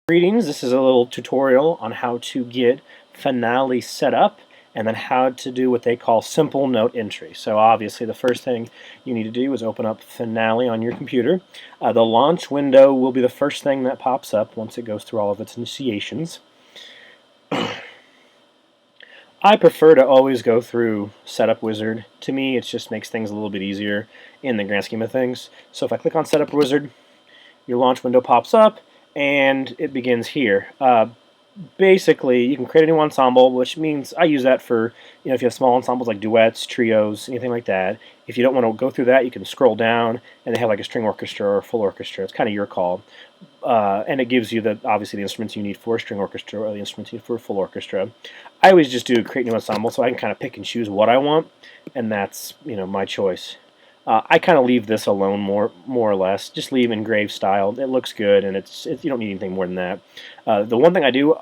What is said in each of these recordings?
Greetings, this is a little tutorial on how to get Finale set up and then how to do what they call simple note entry. So obviously the first thing you need to do is open up Finale on your computer. The launch window will be the first thing that pops up once it goes through all of its initiations. I prefer to always go through Setup Wizard. To me, it just makes things a little bit easier in the grand scheme of things. So if I click on Setup Wizard, your launch window pops up and it begins here. Basically, you can create a new ensemble, which means I use that for, if you have small ensembles like duets, trios, anything like that. If you don't want to go through that, you can scroll down and they have like a string orchestra or a full orchestra. It's kind of your call. And it gives you obviously the instruments you need for a string orchestra or the instruments you need for a full orchestra. I always just do create new ensemble so I can kind of pick and choose what I want, and that's my choice. I kind of leave this alone more or less. Just leave engraved style. It looks good, and you don't need anything more than that. The one thing I do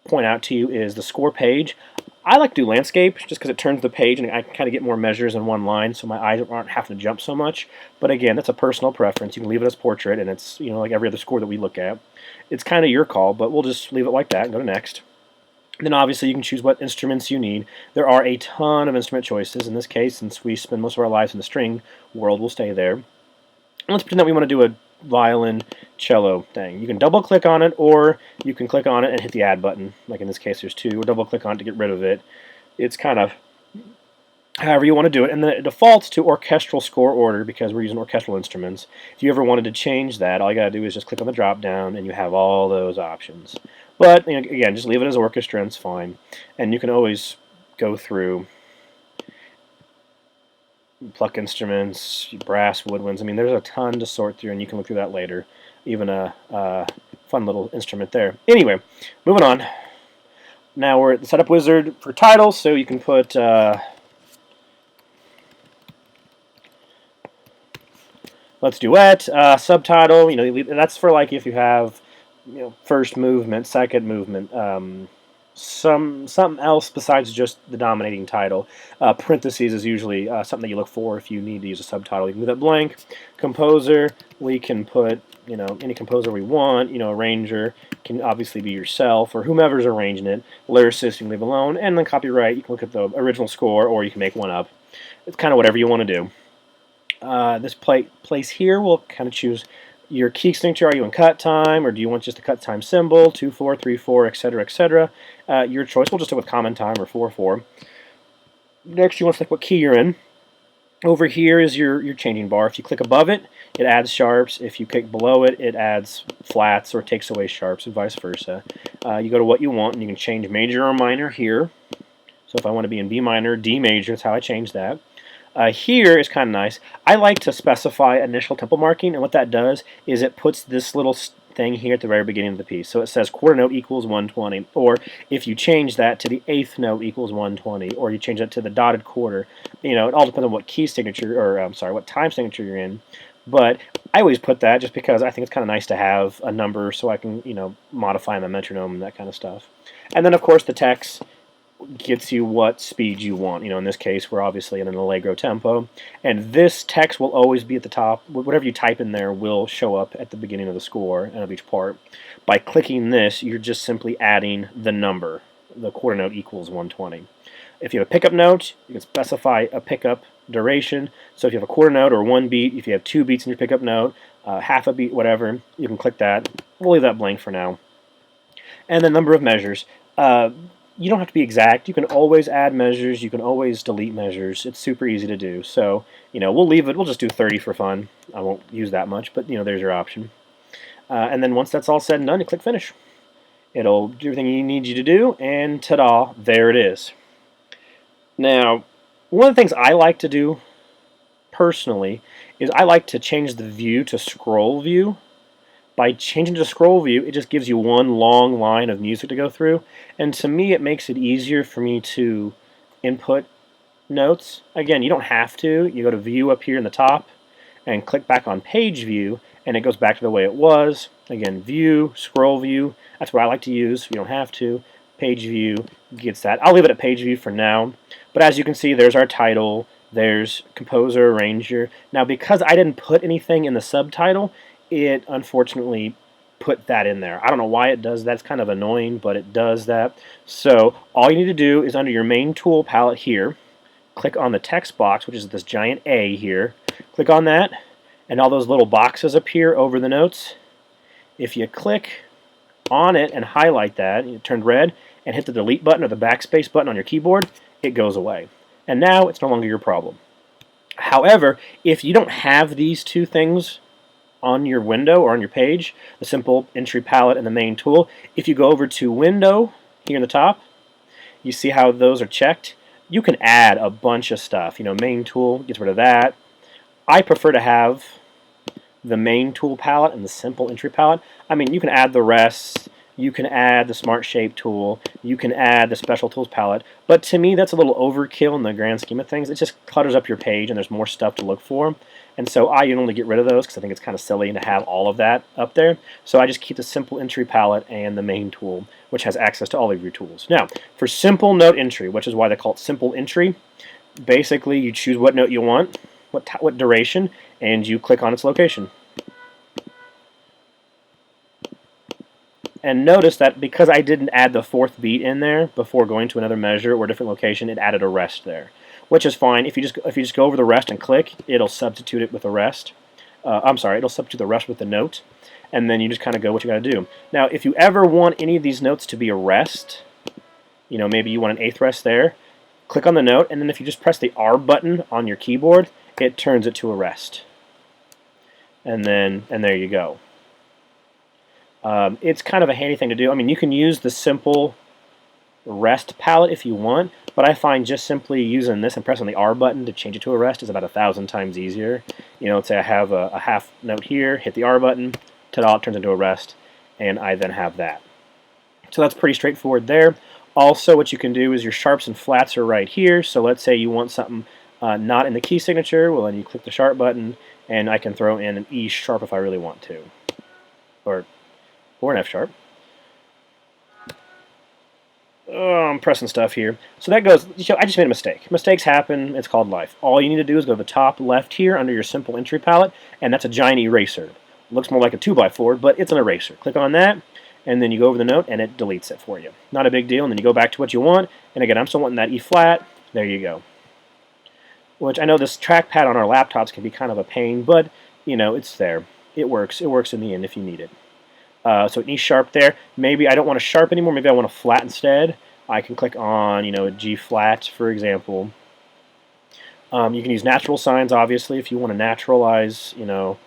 point out to you is the score page. I like to do landscape just because it turns the page and I can kind of get more measures in one line, so my eyes aren't having to jump so much. But again, that's a personal preference. You can leave it as portrait, and it's like every other score that we look at. It's kind of your call, but we'll just leave it like that and go to next. Then obviously you can choose what instruments you need. There are a ton of instrument choices. In this case, since we spend most of our lives in the string world, we'll stay there. And let's pretend that we want to do a violin, cello thing. You can double click on it, or you can click on it and hit the add button. Like in this case there's two, or double click on it to get rid of it. It's kind of however you want to do it, and then it defaults to orchestral score order because we're using orchestral instruments. If you ever wanted to change that, all you gotta do is just click on the drop down and you have all those options. But again, just leave it as orchestra and it's fine. And you can always go through pluck instruments, brass, woodwinds. I mean, there's a ton to sort through, and you can look through that later. Even a fun little instrument there. Anyway, moving on. Now we're at the Setup Wizard for titles, so you can put let's duet, subtitle. That's for like if you have first movement, second movement, something else besides just the dominating title. Parentheses is usually something that you look for if you need to use a subtitle. You can leave that blank. Composer, we can put any composer we want. Arranger can obviously be yourself or whomever's arranging it. Lyricist, you can leave alone. And then copyright, you can look at the original score or you can make one up. It's kind of whatever you want to do. This place here will kind of choose your key signature. Are you in cut time, or do you want just a cut time symbol, 2/4, 3/4, etc., etc.? Your choice. We'll just stick with common time or 4/4. Next, you want to select what key you're in. Over here is your changing bar. If you click above it, it adds sharps. If you click below it, it adds flats or takes away sharps, and vice versa. You go to what you want, and you can change major or minor here. So if I want to be in B minor, D major, that's how I change that. Here is kind of nice. I like to specify initial tempo marking, and what that does is it puts this little thing here at the very beginning of the piece. So it says quarter note equals 120, or if you change that to the eighth note equals 120, or you change that to the dotted quarter. It all depends on what key signature, or I'm sorry, what time signature you're in. But I always put that just because I think it's kind of nice to have a number so I can, modify my metronome and that kind of stuff. And then, of course, the text gets you what speed you want. In this case, we're obviously in an allegro tempo, and this text will always be at the top. Whatever you type in there will show up at the beginning of the score and of each part. By clicking this, you're just simply adding the number. The quarter note equals 120. If you have a pickup note, you can specify a pickup duration. So if you have a quarter note or one beat, if you have 2 beats in your pickup note, half a beat, whatever, you can click that. We'll leave that blank for now. And the number of measures. You don't have to be exact. You can always add measures. You can always delete measures. It's super easy to do. So, we'll leave it. We'll just do 30 for fun. I won't use that much, but, there's your option. And then once that's all said and done, you click Finish. It'll do everything you need you to do, and ta-da, there it is. Now, one of the things I like to do personally is I like to change the view to scroll view. By changing to scroll view, it just gives you one long line of music to go through, and to me it makes it easier for me to input notes. Again, you don't have to. You go to view up here in the top and click back on page view, and it goes back to the way it was. Again, view, scroll view, that's what I like to use. You don't have to. Page view gets that. I'll leave it at page view for now, but as you can see, there's our title, there's composer, arranger. Now because I didn't put anything in the subtitle, it unfortunately put that in there. I don't know why it does that. It's kind of annoying, but it does that. So all you need to do is under your main tool palette here, click on the text box, which is this giant A here. Click on that, and all those little boxes appear over the notes. If you click on it and highlight that, it turned red, and hit the delete button or the backspace button on your keyboard, it goes away. And now it's no longer your problem. However, if you don't have these two things on your window or on your page, the simple entry palette and the main tool, if you go over to Window here in the top, you see how those are checked. You can add a bunch of stuff. You know, main tool gets rid of that. I prefer to have the main tool palette and the simple entry palette. I mean, you can add the rest. You can add the Smart Shape tool. You can add the Special Tools palette. But to me, that's a little overkill in the grand scheme of things. It just clutters up your page and there's more stuff to look for. And so I usually get rid of those because I think it's kind of silly to have all of that up there. So I just keep the simple entry palette and the main tool, which has access to all of your tools. Now, for simple note entry, which is why they call it simple entry, basically you choose what note you want, what duration, and you click on its location. And notice that because I didn't add the fourth beat in there before going to another measure or a different location, it added a rest there, which is fine. If you just go over the rest and click, it'll substitute it with the rest. It'll substitute the rest with the note, and then you just kind of go what you got to do. Now, if you ever want any of these notes to be a rest, you know, maybe you want an eighth rest there, click on the note, and then if you just press the R button on your keyboard, it turns it to a rest. And there you go. It's kind of a handy thing to do. I mean, you can use the simple rest palette if you want, but I find just simply using this and pressing the R button to change it to a rest is about 1,000 times easier. You know, let's say I have a half note here, hit the R button, ta-da, it turns into a rest, and I then have that. So that's pretty straightforward there. Also, what you can do is your sharps and flats are right here. So let's say you want something not in the key signature. Well, then you click the sharp button, and I can throw in an E sharp if I really want to, or an F sharp. Oh, I'm pressing stuff here. So that goes, I just made a mistake. Mistakes happen. It's called life. All you need to do is go to the top left here under your simple entry palette, and that's a giant eraser. It looks more like a 2x4, but it's an eraser. Click on that, and then you go over the note, and it deletes it for you. Not a big deal, and then you go back to what you want, and again, I'm still wanting that E flat. There you go. Which I know this trackpad on our laptops can be kind of a pain, but, you know, it's there. It works. It works in the end if you need it. So an E sharp there. Maybe I don't want a sharp anymore. Maybe I want a flat instead. I can click on, you know, a G flat, for example. You can use natural signs, obviously, if you want to naturalize, you know,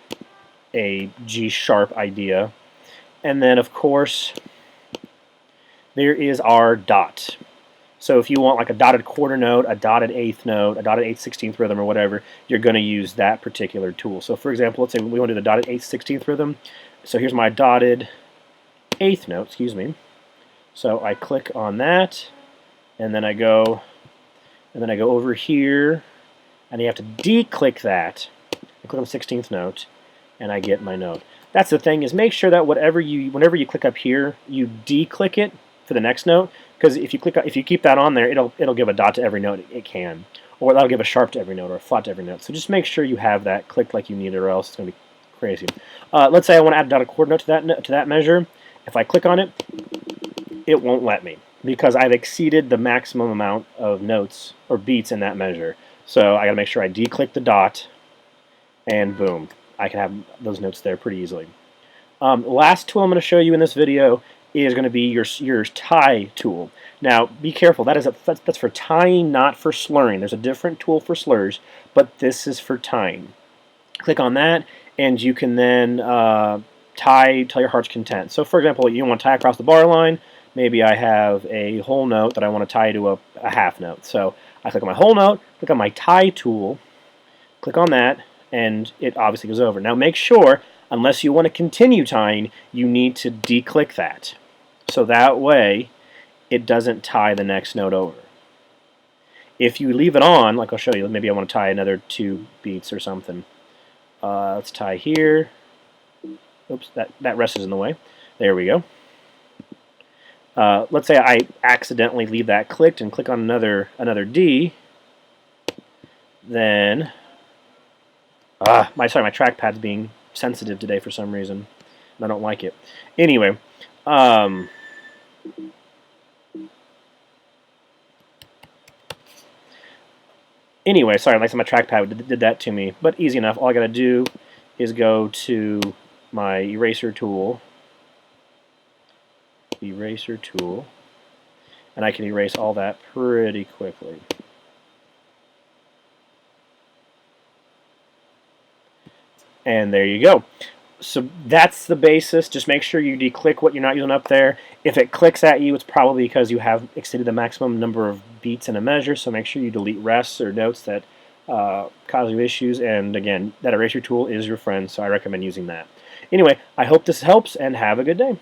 a G sharp idea. And then, of course, there is our dot. So if you want like a dotted quarter note, a dotted eighth note, a dotted 8/16 rhythm, or whatever, you're going to use that particular tool. So for example, let's say we want to do the dotted 8/16 rhythm. So here's my dotted eighth note, excuse me. So I click on that, and then I go over here, and you have to declick that. I click on the 16th note, and I get my note. That's the thing, is make sure that whenever you click up here, you declick it for the next note, because if you keep that on there, it'll give a dot to every note it can, or that'll give a sharp to every note or a flat to every note. So just make sure you have that clicked like you need it, or else it's going to be crazy. Let's say I want to add a dotted quarter note to that measure. If I click on it, it won't let me because I've exceeded the maximum amount of notes or beats in that measure. So I got to make sure I declick the dot, and boom, I can have those notes there pretty easily. Last tool I'm going to show you in this video is going to be your tie tool. Now, be careful. That's for tying, not for slurring. There's a different tool for slurs, but this is for tying. Click on that, and you can then tie till your heart's content. So, for example, you want to tie across the bar line. Maybe I have a whole note that I want to tie to a half note. So I click on my whole note, click on my tie tool, click on that, and it obviously goes over. Now make sure, unless you want to continue tying, you need to declick that. So that way, it doesn't tie the next note over. If you leave it on, like I'll show you, maybe I want to tie another 2 beats or something. Let's tie here. Oops, that rest is in the way. There we go. Let's say I accidentally leave that clicked and click on another D. Then, my trackpad's being sensitive today for some reason. and I don't like it. Anyway, um, sorry, like my trackpad did that to me, but easy enough. All I got to do is go to my eraser tool, and I can erase all that pretty quickly. And there you go. So that's the basis. Just make sure you declick what you're not using up there. If it clicks at you, it's probably because you have exceeded the maximum number of beats in a measure. So make sure you delete rests or notes that cause you issues. And again, that eraser tool is your friend, so I recommend using that. Anyway, I hope this helps, and have a good day.